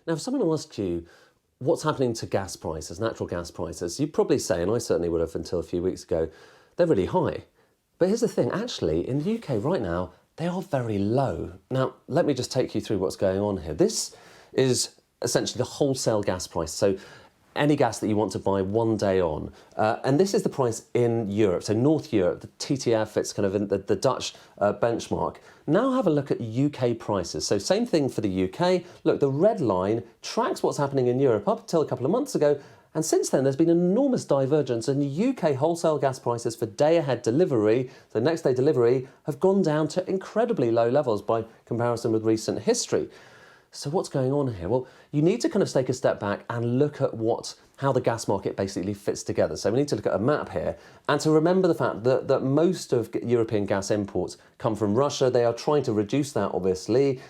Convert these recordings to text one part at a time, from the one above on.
Now, if someone asks you, what's happening to gas prices, natural gas prices, you'd probably say, and I certainly would have until a few weeks ago, they're really high. But here's the thing, actually, in the UK right now, they are very low. Now, let me just take you through what's going on here. This is essentially the wholesale gas price. So any gas that you want to buy one day on. And this is the price in Europe. So North Europe, the TTF, it's kind of in the Dutch benchmark. Now have a look at UK prices. So same thing for the UK. Look, the red line tracks what's happening in Europe up until a couple of months ago. And since then, there's been an enormous divergence, and UK wholesale gas prices for day-ahead delivery, so next-day delivery, have gone down to incredibly low levels by comparison with recent history. So what's going on here? Well, you need to kind of take a step back and look at how the gas market basically fits together. So we need to look at a map here and to remember the fact that most of European gas imports come from Russia. They are trying to reduce that, obviously,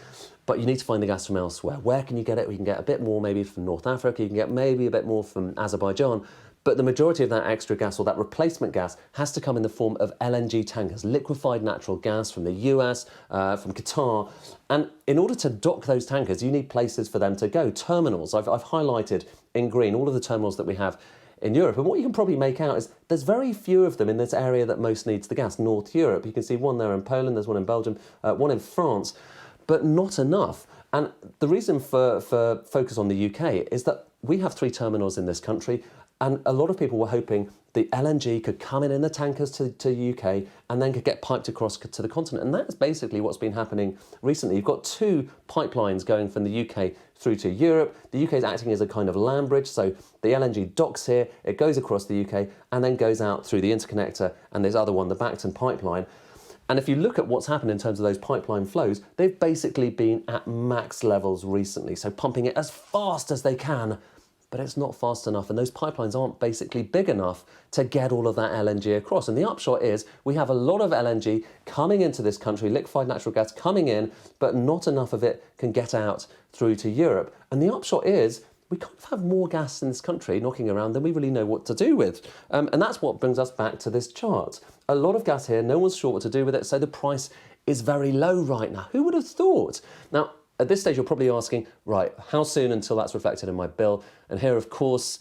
but you need to find the gas from elsewhere. Where can you get it? We can get a bit more maybe from North Africa. You can get maybe a bit more from Azerbaijan. But the majority of that extra gas or that replacement gas has to come in the form of LNG tankers, liquefied natural gas from the US, from Qatar. And in order to dock those tankers, you need places for them to go, terminals. I've highlighted in green all of the terminals that we have in Europe. And what you can probably make out is there's very few of them in this area that most needs the gas, North Europe. You can see one there in Poland, there's one in Belgium, one in France, but not enough. And the reason for focus on the UK is that we have 3 terminals in this country. And a lot of people were hoping the LNG could come in the tankers to UK and then could get piped across to the continent. And that's basically what's been happening recently. You've got 2 pipelines going from the UK through to Europe. The UK is acting as a kind of land bridge. So the LNG docks here, it goes across the UK and then goes out through the interconnector and this other one, the Bacton pipeline. And if you look at what's happened in terms of those pipeline flows, they've basically been at max levels recently. So pumping it as fast as they can, but it's not fast enough, and those pipelines aren't basically big enough to get all of that LNG across. And the upshot is we have a lot of LNG coming into this country, liquefied natural gas coming in, but not enough of it can get out through to Europe. And the upshot is we kind of have more gas in this country knocking around than we really know what to do with. And that's what brings us back to this chart. A lot of gas here, no one's sure what to do with it, so the price is very low right now. Who would have thought? Now, at this stage, you're probably asking, right, how soon until that's reflected in my bill? And here, of course,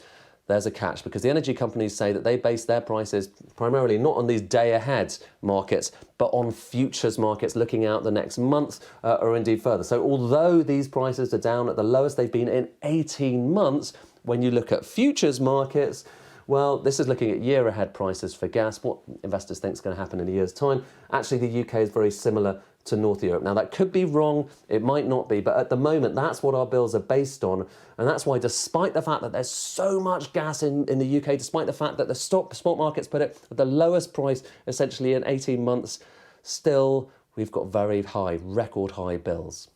there's a catch, because the energy companies say that they base their prices primarily not on these day-ahead markets, but on futures markets looking out the next month or indeed further. So although these prices are down at the lowest they've been in 18 months, when you look at futures markets, well, this is looking at year-ahead prices for gas, what investors think is going to happen in a year's time. Actually, the UK is very similar to North Europe. Now, that could be wrong, it might not be, but at the moment, that's what our bills are based on. And that's why, despite the fact that there's so much gas in the UK, despite the fact that the spot markets put it at the lowest price, essentially in 18 months, still, we've got very high, record high bills.